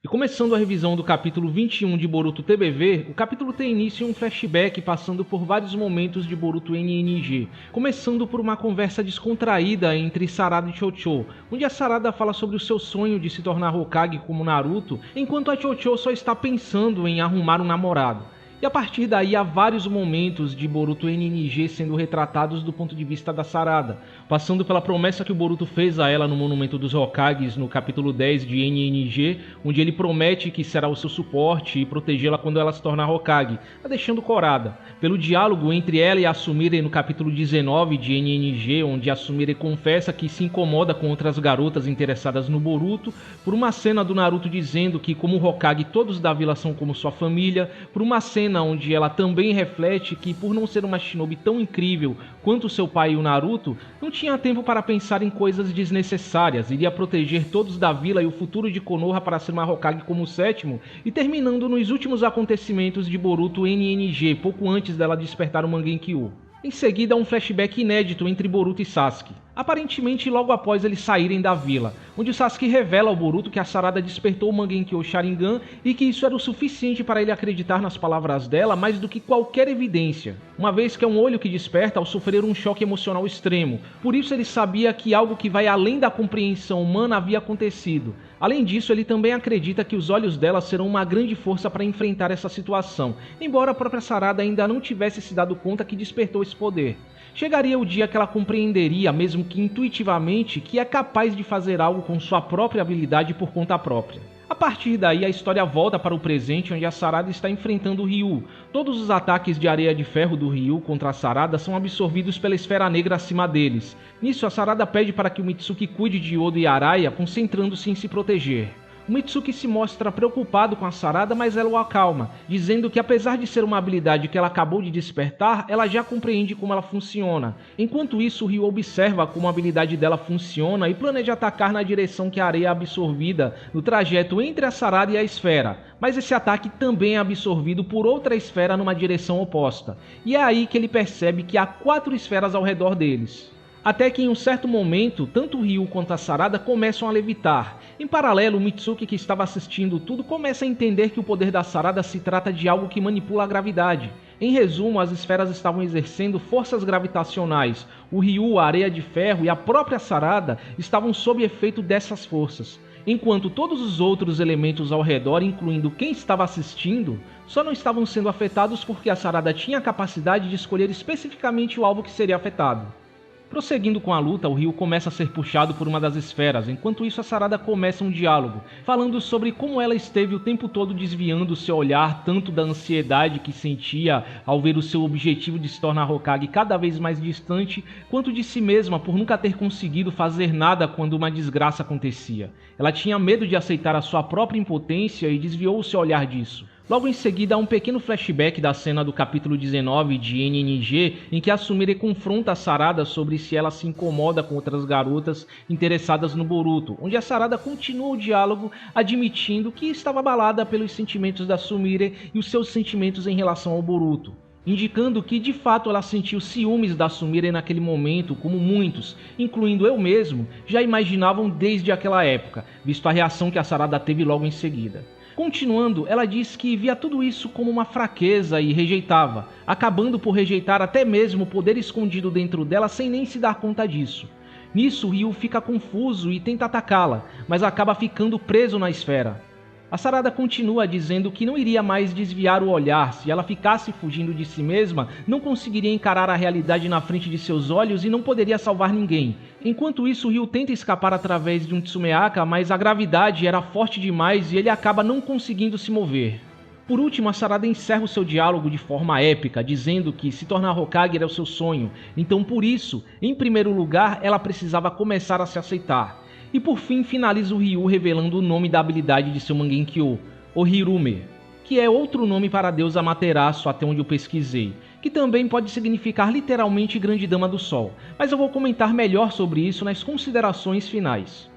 E começando a revisão do capítulo 21 de Boruto TBV, o capítulo tem início em um flashback passando por vários momentos de Boruto NNG, começando por uma conversa descontraída entre Sarada e Chocho, onde a Sarada fala sobre o seu sonho de se tornar Hokage como Naruto, enquanto a Chocho só está pensando em arrumar um namorado. E a partir daí há vários momentos de Boruto NNG sendo retratados do ponto de vista da Sarada, passando pela promessa que o Boruto fez a ela no Monumento dos Hokages no capítulo 10 de NNG, onde ele promete que será o seu suporte e protegê-la quando ela se tornar Hokage, a deixando corada. Pelo diálogo entre ela e a Sumire no capítulo 19 de NNG, onde a Sumire confessa que se incomoda com outras garotas interessadas no Boruto, por uma cena do Naruto dizendo que como Hokage todos da vila são como sua família, por uma cena onde ela também reflete que por não ser uma shinobi tão incrível quanto seu pai e o Naruto, não tinha tempo para pensar em coisas desnecessárias, iria proteger todos da vila e o futuro de Konoha para ser uma Hokage como o sétimo, e terminando nos últimos acontecimentos de Boruto NNG, pouco antes dela despertar o Mangekyou. Em seguida, um flashback inédito entre Boruto e Sasuke, aparentemente logo após eles saírem da vila, onde o Sasuke revela ao Boruto que a Sarada despertou o Mangekyou Sharingan e que isso era o suficiente para ele acreditar nas palavras dela mais do que qualquer evidência, uma vez que é um olho que desperta ao sofrer um choque emocional extremo, por isso ele sabia que algo que vai além da compreensão humana havia acontecido. Além disso, ele também acredita que os olhos dela serão uma grande força para enfrentar essa situação, embora a própria Sarada ainda não tivesse se dado conta que despertou esse poder. Chegaria o dia que ela compreenderia, mesmo que intuitivamente, que é capaz de fazer algo com sua própria habilidade por conta própria. A partir daí, a história volta para o presente, onde a Sarada está enfrentando o Ryu. Todos os ataques de areia de ferro do Ryu contra a Sarada são absorvidos pela esfera negra acima deles. Nisso, a Sarada pede para que o Mitsuki cuide de Oda e Araya, concentrando-se em se proteger. O Mitsuki se mostra preocupado com a Sarada, mas ela o acalma, dizendo que apesar de ser uma habilidade que ela acabou de despertar, ela já compreende como ela funciona. Enquanto isso, o Ryu observa como a habilidade dela funciona e planeja atacar na direção que a areia é absorvida no trajeto entre a Sarada e a esfera, mas esse ataque também é absorvido por outra esfera numa direção oposta, e é aí que ele percebe que há 4 esferas ao redor deles. Até que em um certo momento, tanto o Ryu quanto a Sarada começam a levitar. Em paralelo, o Mitsuki, que estava assistindo tudo, começa a entender que o poder da Sarada se trata de algo que manipula a gravidade. Em resumo, as esferas estavam exercendo forças gravitacionais. O Ryu, a areia de ferro e a própria Sarada estavam sob efeito dessas forças, enquanto todos os outros elementos ao redor, incluindo quem estava assistindo, só não estavam sendo afetados porque a Sarada tinha a capacidade de escolher especificamente o alvo que seria afetado. Prosseguindo com a luta, o Ryu começa a ser puxado por uma das esferas, enquanto isso a Sarada começa um diálogo, falando sobre como ela esteve o tempo todo desviando seu olhar tanto da ansiedade que sentia ao ver o seu objetivo de se tornar Hokage cada vez mais distante, quanto de si mesma por nunca ter conseguido fazer nada quando uma desgraça acontecia. Ela tinha medo de aceitar a sua própria impotência e desviou o seu olhar disso. Logo em seguida há um pequeno flashback da cena do capítulo 19 de NNG, em que a Sumire confronta a Sarada sobre se ela se incomoda com outras garotas interessadas no Boruto, onde a Sarada continua o diálogo admitindo que estava abalada pelos sentimentos da Sumire e os seus sentimentos em relação ao Boruto, indicando que de fato ela sentiu ciúmes da Sumire naquele momento, como muitos, incluindo eu mesmo, já imaginavam desde aquela época, visto a reação que a Sarada teve logo em seguida. Continuando, ela diz que via tudo isso como uma fraqueza e rejeitava, acabando por rejeitar até mesmo o poder escondido dentro dela sem nem se dar conta disso. Nisso, Ryu fica confuso e tenta atacá-la, mas acaba ficando preso na esfera. A Sarada continua dizendo que não iria mais desviar o olhar, se ela ficasse fugindo de si mesma, não conseguiria encarar a realidade na frente de seus olhos e não poderia salvar ninguém. Enquanto isso, Ryu tenta escapar através de um Tsumeaka, mas a gravidade era forte demais e ele acaba não conseguindo se mover. Por último, a Sarada encerra o seu diálogo de forma épica, dizendo que se tornar Hokage era o seu sonho, então por isso, em primeiro lugar, ela precisava começar a se aceitar. E por fim finaliza o Ryu revelando o nome da habilidade de seu Mangekyou, o Hirume, que é outro nome para a deusa Amaterasu até onde eu pesquisei, que também pode significar literalmente Grande Dama do Sol, mas eu vou comentar melhor sobre isso nas considerações finais.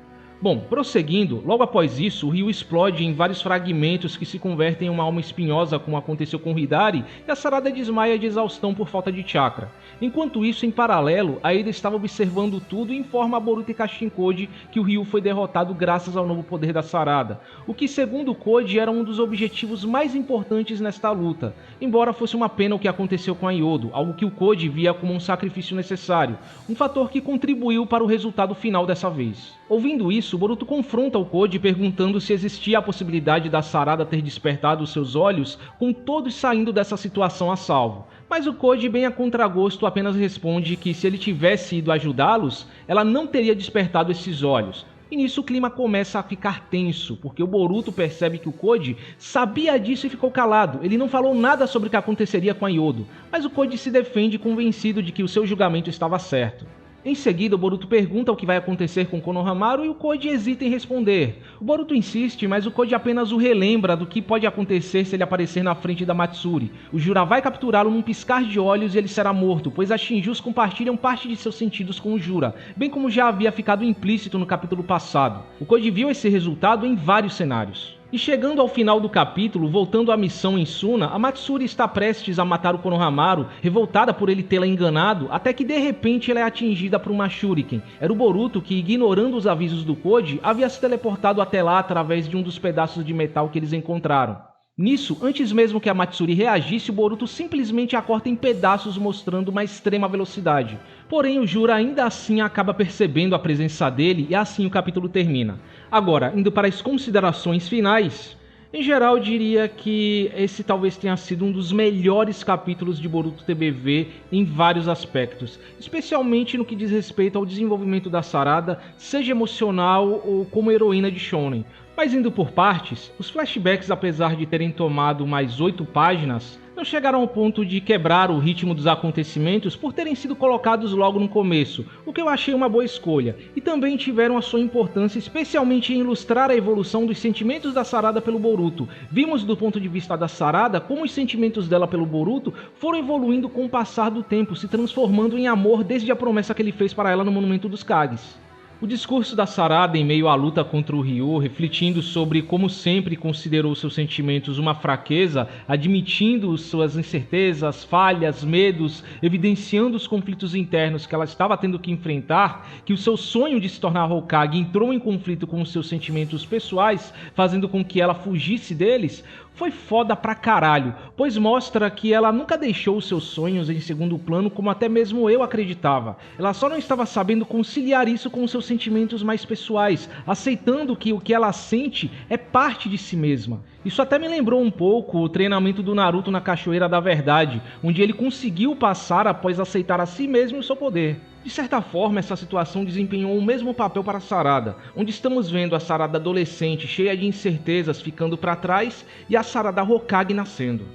Bom, prosseguindo, logo após isso, o Ryu explode em vários fragmentos que se convertem em uma alma espinhosa, como aconteceu com Hidari, e a Sarada desmaia de exaustão por falta de chakra. Enquanto isso, em paralelo, a Ada estava observando tudo e informa a Boruto e Kashin Code que o Ryu foi derrotado graças ao novo poder da Sarada, o que, segundo Code, era um dos objetivos mais importantes nesta luta, embora fosse uma pena o que aconteceu com a Yodo, algo que o Code via como um sacrifício necessário, um fator que contribuiu para o resultado final dessa vez. Ouvindo isso, Boruto confronta o Code perguntando se existia a possibilidade da Sarada ter despertado seus olhos com todos saindo dessa situação a salvo. Mas o Code, bem a contragosto, apenas responde que se ele tivesse ido ajudá-los, ela não teria despertado esses olhos. E nisso o clima começa a ficar tenso, porque o Boruto percebe que o Code sabia disso e ficou calado. Ele não falou nada sobre o que aconteceria com a Yodo, mas o Code se defende convencido de que o seu julgamento estava certo. Em seguida, o Boruto pergunta o que vai acontecer com Konohamaru e o Code hesita em responder. O Boruto insiste, mas o Code apenas o relembra do que pode acontecer se ele aparecer na frente da Matsuri. O Jura vai capturá-lo num piscar de olhos e ele será morto, pois as Shinjus compartilham parte de seus sentidos com o Jura, bem como já havia ficado implícito no capítulo passado. O Code viu esse resultado em vários cenários. E chegando ao final do capítulo, voltando à missão em Suna, a Matsuri está prestes a matar o Konohamaru, revoltada por ele tê-la enganado, até que de repente ela é atingida por uma Shuriken. Era o Boruto que, ignorando os avisos do Code, havia se teleportado até lá através de um dos pedaços de metal que eles encontraram. Nisso, antes mesmo que a Matsuri reagisse, o Boruto simplesmente a corta em pedaços, mostrando uma extrema velocidade. Porém, o Jura ainda assim acaba percebendo a presença dele e assim o capítulo termina. Agora, indo para as considerações finais, em geral eu diria que esse talvez tenha sido um dos melhores capítulos de Boruto TBV em vários aspectos, especialmente no que diz respeito ao desenvolvimento da Sarada, seja emocional ou como heroína de Shonen. Mas indo por partes, os flashbacks, apesar de terem tomado mais 8 páginas, não chegaram ao ponto de quebrar o ritmo dos acontecimentos por terem sido colocados logo no começo, o que eu achei uma boa escolha, e também tiveram a sua importância especialmente em ilustrar a evolução dos sentimentos da Sarada pelo Boruto. Vimos do ponto de vista da Sarada como os sentimentos dela pelo Boruto foram evoluindo com o passar do tempo, se transformando em amor desde a promessa que ele fez para ela no Monumento dos Kages. O discurso da Sarada em meio à luta contra o Ryu, refletindo sobre como sempre considerou seus sentimentos uma fraqueza, admitindo suas incertezas, falhas, medos, evidenciando os conflitos internos que ela estava tendo que enfrentar, que o seu sonho de se tornar Hokage entrou em conflito com os seus sentimentos pessoais, fazendo com que ela fugisse deles, foi foda pra caralho, pois mostra que ela nunca deixou os seus sonhos em segundo plano como até mesmo eu acreditava. Ela só não estava sabendo conciliar isso com os seus sentimentos mais pessoais, aceitando que o que ela sente é parte de si mesma. Isso até me lembrou um pouco o treinamento do Naruto na Cachoeira da Verdade, onde ele conseguiu passar após aceitar a si mesmo o seu poder. De certa forma, essa situação desempenhou o mesmo papel para a Sarada, onde estamos vendo a Sarada adolescente cheia de incertezas ficando para trás e a Sarada Hokage nascendo.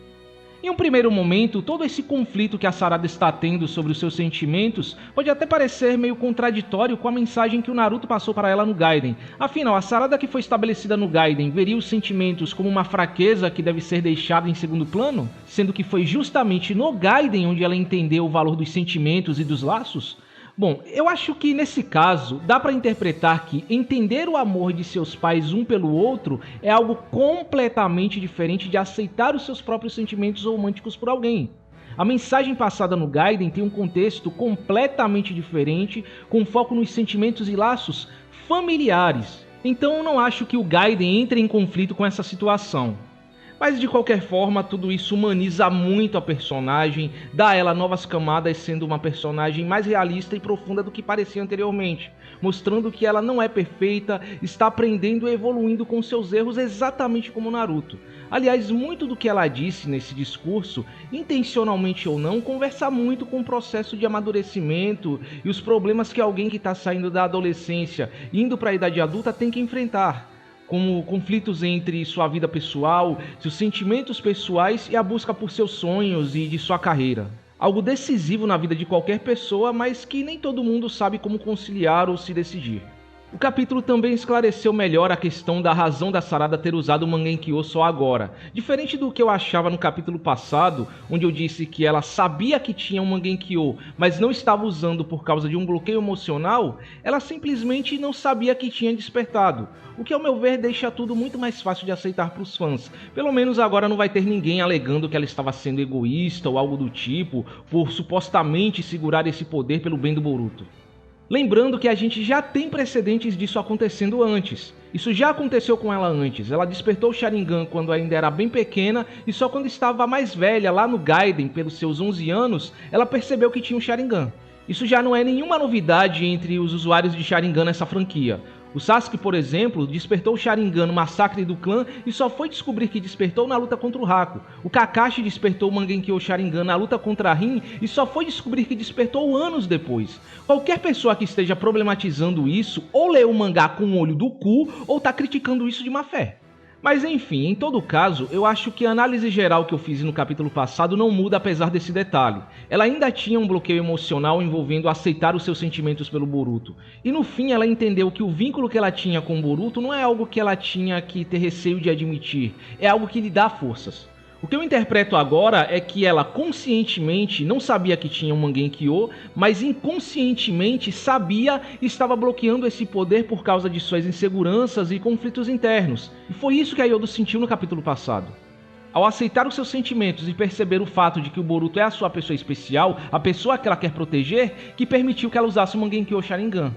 Em um primeiro momento, todo esse conflito que a Sarada está tendo sobre os seus sentimentos pode até parecer meio contraditório com a mensagem que o Naruto passou para ela no Gaiden. Afinal, a Sarada que foi estabelecida no Gaiden veria os sentimentos como uma fraqueza que deve ser deixada em segundo plano? Sendo que foi justamente no Gaiden onde ela entendeu o valor dos sentimentos e dos laços? Bom, eu acho que nesse caso dá para interpretar que entender o amor de seus pais um pelo outro é algo completamente diferente de aceitar os seus próprios sentimentos românticos por alguém. A mensagem passada no Gaiden tem um contexto completamente diferente, com foco nos sentimentos e laços familiares. Então eu não acho que o Gaiden entre em conflito com essa situação. Mas de qualquer forma, tudo isso humaniza muito a personagem, dá a ela novas camadas, sendo uma personagem mais realista e profunda do que parecia anteriormente, mostrando que ela não é perfeita, está aprendendo e evoluindo com seus erros exatamente como Naruto. Aliás, muito do que ela disse nesse discurso, intencionalmente ou não, conversa muito com o processo de amadurecimento e os problemas que alguém que está saindo da adolescência, indo para a idade adulta, tem que enfrentar, como conflitos entre sua vida pessoal, seus sentimentos pessoais e a busca por seus sonhos e de sua carreira. Algo decisivo na vida de qualquer pessoa, mas que nem todo mundo sabe como conciliar ou se decidir. O capítulo também esclareceu melhor a questão da razão da Sarada ter usado o Mangekyō só agora. Diferente do que eu achava no capítulo passado, onde eu disse que ela sabia que tinha um Mangekyō, mas não estava usando por causa de um bloqueio emocional, ela simplesmente não sabia que tinha despertado. O que ao meu ver deixa tudo muito mais fácil de aceitar para os fãs. Pelo menos agora não vai ter ninguém alegando que ela estava sendo egoísta ou algo do tipo, por supostamente segurar esse poder pelo bem do Boruto. Lembrando que a gente já tem precedentes disso acontecendo antes. Isso já aconteceu com ela antes. Ela despertou o Sharingan quando ainda era bem pequena e só quando estava mais velha, lá no Gaiden, pelos seus 11 anos, ela percebeu que tinha um Sharingan. Isso já não é nenhuma novidade entre os usuários de Sharingan nessa franquia. O Sasuke, por exemplo, despertou o Sharingan no massacre do clã e só foi descobrir que despertou na luta contra o Haku. O Kakashi despertou o Mangekyō Sharingan na luta contra a Rin e só foi descobrir que despertou anos depois. Qualquer pessoa que esteja problematizando isso ou lê o mangá com o olho do cu ou tá criticando isso de má fé. Mas enfim, em todo caso, eu acho que a análise geral que eu fiz no capítulo passado não muda apesar desse detalhe. Ela ainda tinha um bloqueio emocional envolvendo aceitar os seus sentimentos pelo Boruto. E no fim ela entendeu que o vínculo que ela tinha com o Boruto não é algo que ela tinha que ter receio de admitir, é algo que lhe dá forças. O que eu interpreto agora é que ela conscientemente não sabia que tinha um Mangekyō, mas inconscientemente sabia e estava bloqueando esse poder por causa de suas inseguranças e conflitos internos. E foi isso que a Yodo sentiu no capítulo passado. Ao aceitar os seus sentimentos e perceber o fato de que o Boruto é a sua pessoa especial, a pessoa que ela quer proteger, que permitiu que ela usasse o Mangekyō Sharingan.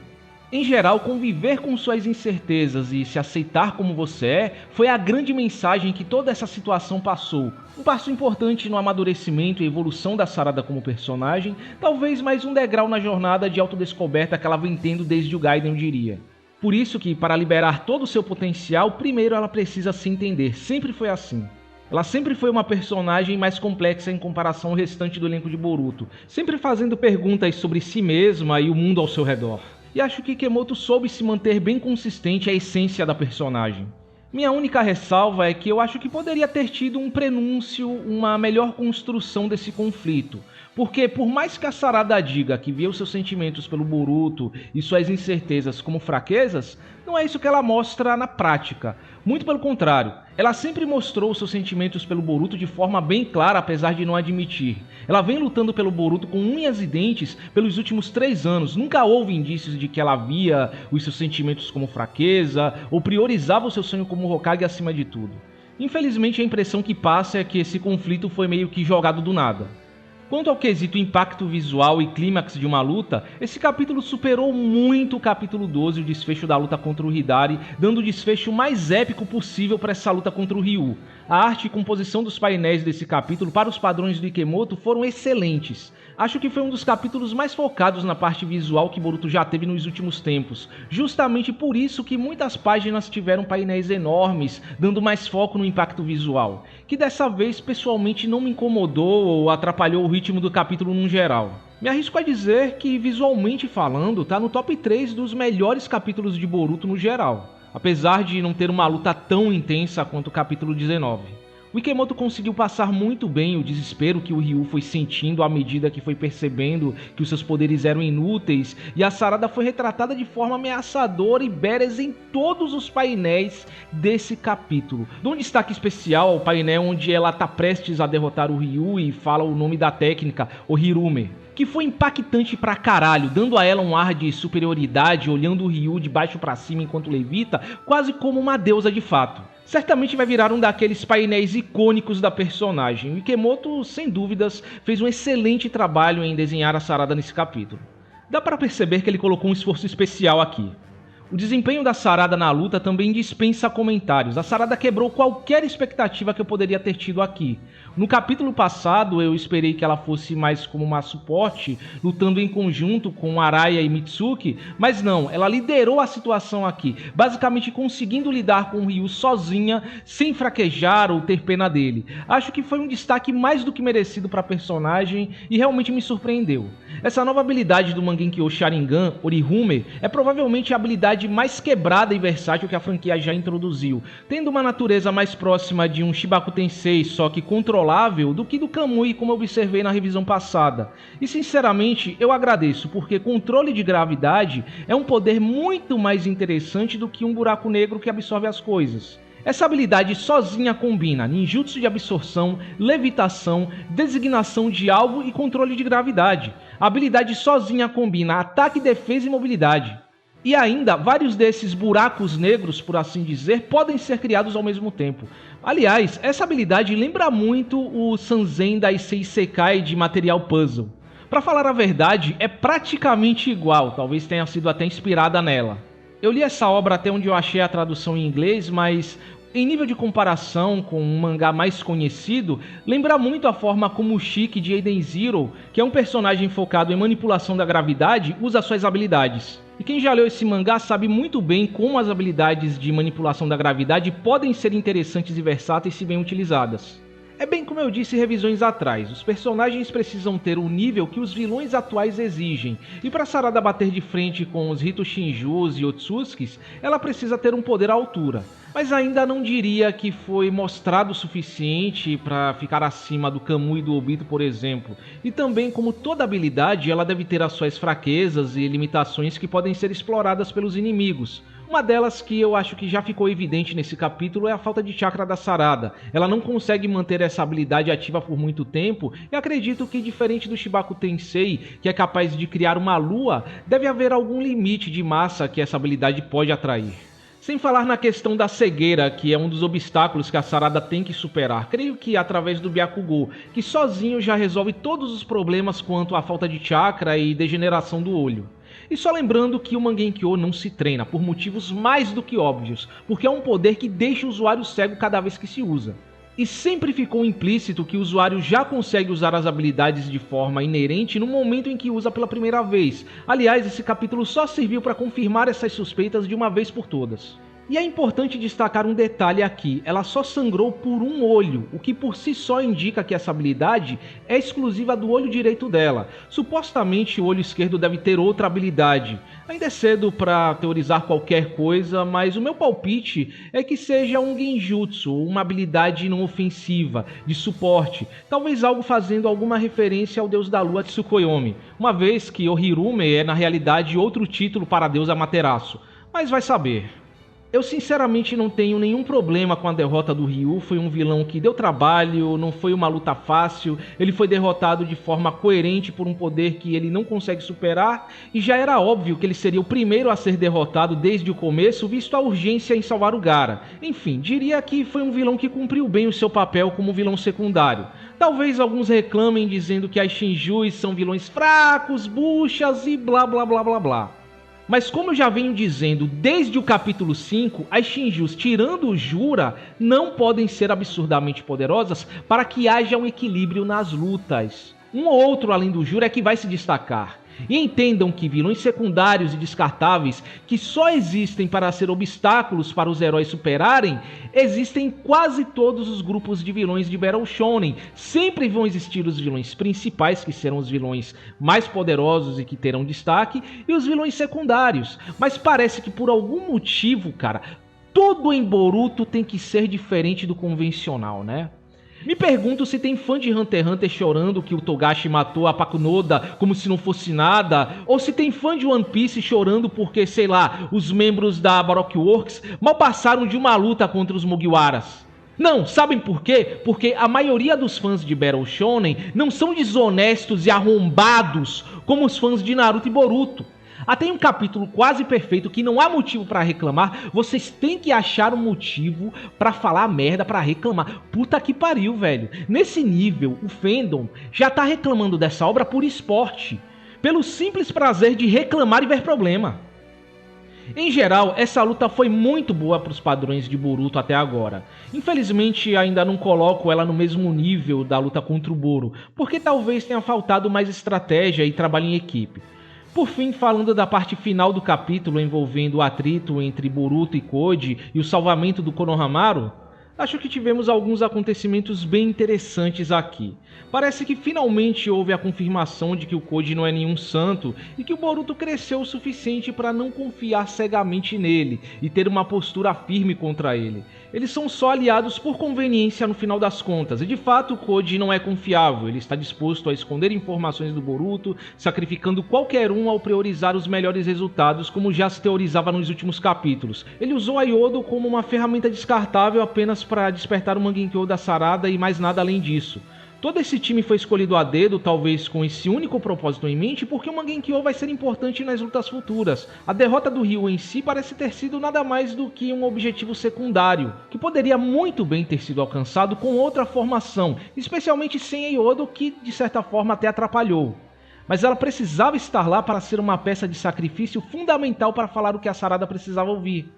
Em geral, conviver com suas incertezas e se aceitar como você é, foi a grande mensagem que toda essa situação passou. Um passo importante no amadurecimento e evolução da Sarada como personagem, talvez mais um degrau na jornada de autodescoberta que ela vem tendo desde o Gaiden, eu diria. Por isso que, para liberar todo o seu potencial, primeiro ela precisa se entender, sempre foi assim. Ela sempre foi uma personagem mais complexa em comparação ao restante do elenco de Boruto, sempre fazendo perguntas sobre si mesma e o mundo ao seu redor. E acho que Ikemoto soube se manter bem consistente à essência da personagem. Minha única ressalva é que eu acho que poderia ter tido um prenúncio, uma melhor construção desse conflito. Porque por mais que a Sarada diga que vê os seus sentimentos pelo Boruto e suas incertezas como fraquezas, não é isso que ela mostra na prática. Muito pelo contrário, ela sempre mostrou seus sentimentos pelo Boruto de forma bem clara, apesar de não admitir. Ela vem lutando pelo Boruto com unhas e dentes pelos últimos 3 anos. Nunca houve indícios de que ela via os seus sentimentos como fraqueza ou priorizava o seu sonho como Hokage acima de tudo. Infelizmente, a impressão que passa é que esse conflito foi meio que jogado do nada. Quanto ao quesito impacto visual e clímax de uma luta, esse capítulo superou muito o capítulo 12, o desfecho da luta contra o Hidari, dando o desfecho mais épico possível para essa luta contra o Ryu. A arte e composição dos painéis desse capítulo, para os padrões do Ikemoto, foram excelentes. Acho que foi um dos capítulos mais focados na parte visual que Boruto já teve nos últimos tempos. Justamente por isso que muitas páginas tiveram painéis enormes, dando mais foco no impacto visual, que dessa vez pessoalmente não me incomodou ou atrapalhou o ritmo do capítulo no geral. Me arrisco a dizer que, visualmente falando, tá no top 3 dos melhores capítulos de Boruto no geral, apesar de não ter uma luta tão intensa quanto o capítulo 19. O Ikemoto conseguiu passar muito bem o desespero que o Ryu foi sentindo à medida que foi percebendo que os seus poderes eram inúteis, e a Sarada foi retratada de forma ameaçadora e badass em todos os painéis desse capítulo. Dou um destaque especial ao painel onde ela está prestes a derrotar o Ryu e fala o nome da técnica, o Hirume, que foi impactante pra caralho, dando a ela um ar de superioridade, olhando o Ryu de baixo pra cima enquanto levita, quase como uma deusa de fato. Certamente vai virar um daqueles painéis icônicos da personagem. O Ikemoto, sem dúvidas, fez um excelente trabalho em desenhar a Sarada nesse capítulo. Dá para perceber que ele colocou um esforço especial aqui. O desempenho da Sarada na luta também dispensa comentários. A Sarada quebrou qualquer expectativa que eu poderia ter tido aqui. No capítulo passado, eu esperei que ela fosse mais como uma suporte, lutando em conjunto com Araya e Mitsuki, mas não, ela liderou a situação aqui, basicamente conseguindo lidar com o Ryu sozinha, sem fraquejar ou ter pena dele. Acho que foi um destaque mais do que merecido para a personagem e realmente me surpreendeu. Essa nova habilidade do Mangekyō Sharingan, Orihume, é provavelmente a habilidade habilidade mais quebrada e versátil que a franquia já introduziu, tendo uma natureza mais próxima de um Shibaku Tensei, só que controlável, do que do Kamui, como eu observei na revisão passada. E sinceramente, eu agradeço, porque controle de gravidade é um poder muito mais interessante do que um buraco negro que absorve as coisas. Essa habilidade sozinha combina ninjutsu de absorção, levitação, designação de alvo e controle de gravidade. A habilidade sozinha combina ataque, defesa e mobilidade. E ainda, vários desses buracos negros, por assim dizer, podem ser criados ao mesmo tempo. Aliás, essa habilidade lembra muito o Sanzen Daisei Isekai de material puzzle. Para falar a verdade, é praticamente igual, talvez tenha sido até inspirada nela. Eu li essa obra até onde eu achei a tradução em inglês, mas em nível de comparação com um mangá mais conhecido, lembra muito a forma como o Shiki de Eden Zero, que é um personagem focado em manipulação da gravidade, usa suas habilidades. E quem já leu esse mangá sabe muito bem como as habilidades de manipulação da gravidade podem ser interessantes e versáteis se bem utilizadas. É bem como eu disse revisões atrás, os personagens precisam ter o nível que os vilões atuais exigem, e para Sarada bater de frente com os Rito Shinjus e Otsutskis, ela precisa ter um poder à altura. Mas ainda não diria que foi mostrado o suficiente para ficar acima do Kamui e do Obito, por exemplo. E também, como toda habilidade, ela deve ter as suas fraquezas e limitações que podem ser exploradas pelos inimigos. Uma delas que eu acho que já ficou evidente nesse capítulo é a falta de chakra da Sarada. Ela não consegue manter essa habilidade ativa por muito tempo e acredito que, diferente do Shibaku Tensei, que é capaz de criar uma lua, deve haver algum limite de massa que essa habilidade pode atrair. Sem falar na questão da cegueira, que é um dos obstáculos que a Sarada tem que superar. Creio que através do Byakugou, que sozinho já resolve todos os problemas quanto à falta de chakra e degeneração do olho. E só lembrando que o Mangenkyo não se treina, por motivos mais do que óbvios, porque é um poder que deixa o usuário cego cada vez que se usa. E sempre ficou implícito que o usuário já consegue usar as habilidades de forma inerente no momento em que usa pela primeira vez. Aliás, esse capítulo só serviu para confirmar essas suspeitas de uma vez por todas. E é importante destacar um detalhe aqui, ela só sangrou por um olho, o que por si só indica que essa habilidade é exclusiva do olho direito dela. Supostamente o olho esquerdo deve ter outra habilidade. Ainda é cedo para teorizar qualquer coisa, mas o meu palpite é que seja um genjutsu, uma habilidade não ofensiva, de suporte, talvez algo fazendo alguma referência ao deus da lua Tsukuyomi, uma vez que Ohirume é na realidade outro título para a deusa Amaterasu, mas vai saber. Eu sinceramente não tenho nenhum problema com a derrota do Ryu, foi um vilão que deu trabalho, não foi uma luta fácil, ele foi derrotado de forma coerente por um poder que ele não consegue superar, e já era óbvio que ele seria o primeiro a ser derrotado desde o começo, visto a urgência em salvar o Gaara. Enfim, diria que foi um vilão que cumpriu bem o seu papel como vilão secundário. Talvez alguns reclamem dizendo que as Shinjus são vilões fracos, buchas e blá blá blá blá blá. Mas como eu já venho dizendo desde o capítulo 5, as Shinjus, tirando o Jura, não podem ser absurdamente poderosas para que haja um equilíbrio nas lutas. Um ou outro além do Jura é que vai se destacar. E entendam que vilões secundários e descartáveis, que só existem para ser obstáculos para os heróis superarem, existem em quase todos os grupos de vilões de Battle Shonen. Sempre vão existir os vilões principais, que serão os vilões mais poderosos e que terão destaque, e os vilões secundários. Mas parece que por algum motivo, cara, tudo em Boruto tem que ser diferente do convencional, né? Me pergunto se tem fã de Hunter x Hunter chorando que o Togashi matou a Pakunoda como se não fosse nada, ou se tem fã de One Piece chorando porque, sei lá, os membros da Baroque Works mal passaram de uma luta contra os Mugiwaras. Não, sabem por quê? Porque a maioria dos fãs de Battle Shonen não são desonestos e arrombados como os fãs de Naruto e Boruto. Até em um capítulo quase perfeito que não há motivo pra reclamar, vocês têm que achar um motivo pra falar merda, pra reclamar. Puta que pariu, velho. Nesse nível, o fandom já tá reclamando dessa obra por esporte, pelo simples prazer de reclamar e ver problema. Em geral, essa luta foi muito boa para os padrões de Boruto até agora. Infelizmente, ainda não coloco ela no mesmo nível da luta contra o Boro, porque talvez tenha faltado mais estratégia e trabalho em equipe. Por fim, falando da parte final do capítulo envolvendo o atrito entre Boruto e Koji e o salvamento do Konohamaru, Acho que tivemos alguns acontecimentos bem interessantes aqui. Parece que finalmente houve a confirmação de que o Koji não é nenhum santo e que o Boruto cresceu o suficiente para não confiar cegamente nele e ter uma postura firme contra ele. Eles são só aliados por conveniência no final das contas, e de fato o Koji não é confiável, ele está disposto a esconder informações do Boruto, sacrificando qualquer um ao priorizar os melhores resultados, como já se teorizava nos últimos capítulos. Ele usou a Yodo como uma ferramenta descartável apenas para despertar o Mangekyou da Sarada e mais nada além disso. Todo esse time foi escolhido a dedo, talvez com esse único propósito em mente, porque o Mangekyou vai ser importante nas lutas futuras. A derrota do Ryu em si parece ter sido nada mais do que um objetivo secundário, que poderia muito bem ter sido alcançado com outra formação, especialmente sem a Yodo, que de certa forma até atrapalhou. Mas ela precisava estar lá para ser uma peça de sacrifício fundamental para falar o que a Sarada precisava ouvir.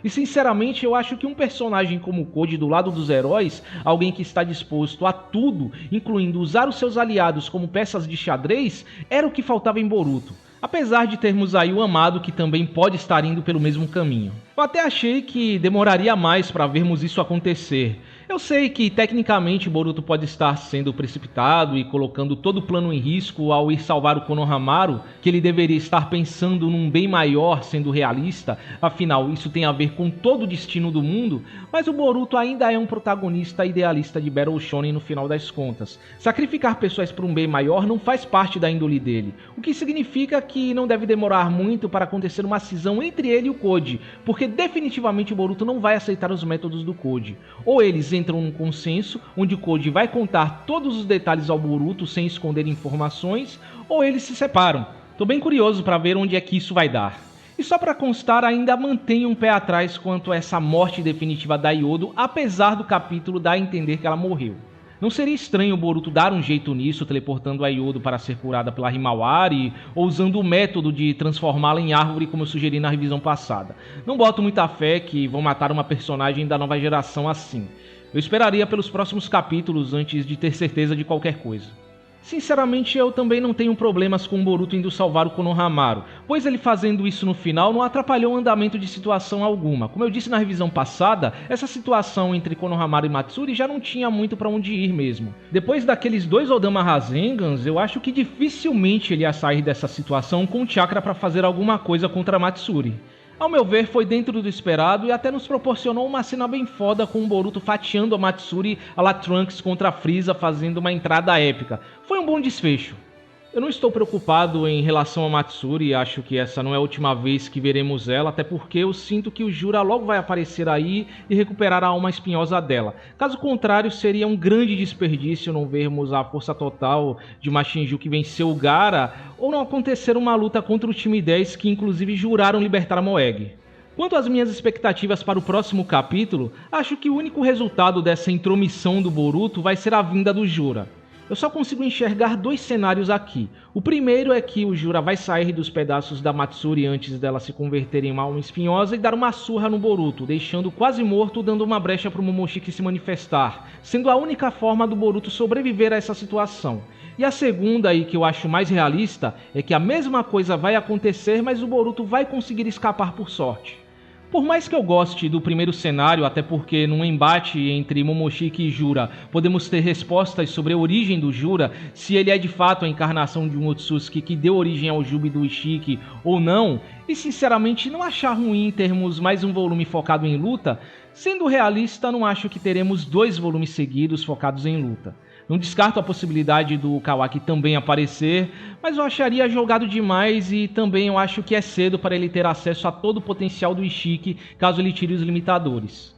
E sinceramente eu acho que um personagem como o Koji do lado dos heróis, alguém que está disposto a tudo, incluindo usar os seus aliados como peças de xadrez, era o que faltava em Boruto. Apesar de termos aí o Amado que também pode estar indo pelo mesmo caminho. Eu até achei que demoraria mais para vermos isso acontecer. Eu sei que tecnicamente Boruto pode estar sendo precipitado e colocando todo o plano em risco ao ir salvar o Konohamaru, que ele deveria estar pensando num bem maior, sendo realista, afinal isso tem a ver com todo o destino do mundo, mas o Boruto ainda é um protagonista idealista de Battle Shonen no final das contas. Sacrificar pessoas por um bem maior não faz parte da índole dele, o que significa que não deve demorar muito para acontecer uma cisão entre ele e o Koji, porque definitivamente o Boruto não vai aceitar os métodos do Koji. Ou eles entram num consenso, onde o Koji vai contar todos os detalhes ao Boruto sem esconder informações, ou eles se separam. Tô bem curioso para ver onde é que isso vai dar. E só para constar, ainda mantenho um pé atrás quanto a essa morte definitiva da Yodo, apesar do capítulo dar a entender que ela morreu. Não seria estranho o Boruto dar um jeito nisso, teleportando a Yodo para ser curada pela Himawari, ou usando o método de transformá-la em árvore como eu sugeri na revisão passada. Não boto muita fé que vão matar uma personagem da nova geração assim. Eu esperaria pelos próximos capítulos antes de ter certeza de qualquer coisa. Sinceramente, eu também não tenho problemas com o Boruto indo salvar o Konohamaru, pois ele fazendo isso no final não atrapalhou o andamento de situação alguma. Como eu disse na revisão passada, essa situação entre Konohamaru e Matsuri já não tinha muito para onde ir mesmo. Depois daqueles dois Odama Razengans, eu acho que dificilmente ele ia sair dessa situação com chakra para fazer alguma coisa contra Matsuri. Ao meu ver, foi dentro do esperado e até nos proporcionou uma cena bem foda com o Boruto fatiando a Matsuri a la Trunks contra a Frieza, fazendo uma entrada épica. Foi um bom desfecho. Eu não estou preocupado em relação a Matsuri, acho que essa não é a última vez que veremos ela, até porque eu sinto que o Jura logo vai aparecer aí e recuperar a alma espinhosa dela. Caso contrário, seria um grande desperdício não vermos a força total de Machinju que venceu o Gaara, ou não acontecer uma luta contra o time 10 que inclusive juraram libertar a Moeg. Quanto às minhas expectativas para o próximo capítulo, acho que o único resultado dessa intromissão do Boruto vai ser a vinda do Jura. Eu só consigo enxergar dois cenários aqui. O primeiro é que o Jura vai sair dos pedaços da Matsuri antes dela se converter em uma alma espinhosa e dar uma surra no Boruto, deixando quase morto, dando uma brecha para o Momoshiki se manifestar, sendo a única forma do Boruto sobreviver a essa situação. E a segunda, e que eu acho mais realista, é que a mesma coisa vai acontecer, mas o Boruto vai conseguir escapar por sorte. Por mais que eu goste do primeiro cenário, até porque num embate entre Momoshiki e Jura podemos ter respostas sobre a origem do Jura, se ele é de fato a encarnação de um Otsutsuki que deu origem ao Jubi do Ishiki ou não, e sinceramente não achar ruim termos mais um volume focado em luta, sendo realista não acho que teremos 2 volumes seguidos focados em luta. Não descarto a possibilidade do Kawaki também aparecer, mas eu acharia jogado demais e também eu acho que é cedo para ele ter acesso a todo o potencial do Ishiki caso ele tire os limitadores.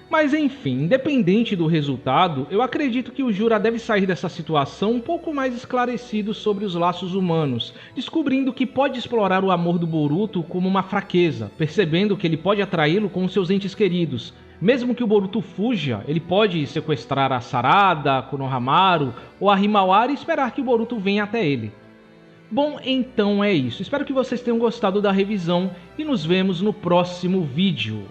Mas enfim, independente do resultado, eu acredito que o Jura deve sair dessa situação um pouco mais esclarecido sobre os laços humanos, descobrindo que pode explorar o amor do Boruto como uma fraqueza, percebendo que ele pode atraí-lo com seus entes queridos. Mesmo que o Boruto fuja, ele pode sequestrar a Sarada, Konohamaru ou a Himawari e esperar que o Boruto venha até ele. Bom, então é isso. Espero que vocês tenham gostado da revisão e nos vemos no próximo vídeo.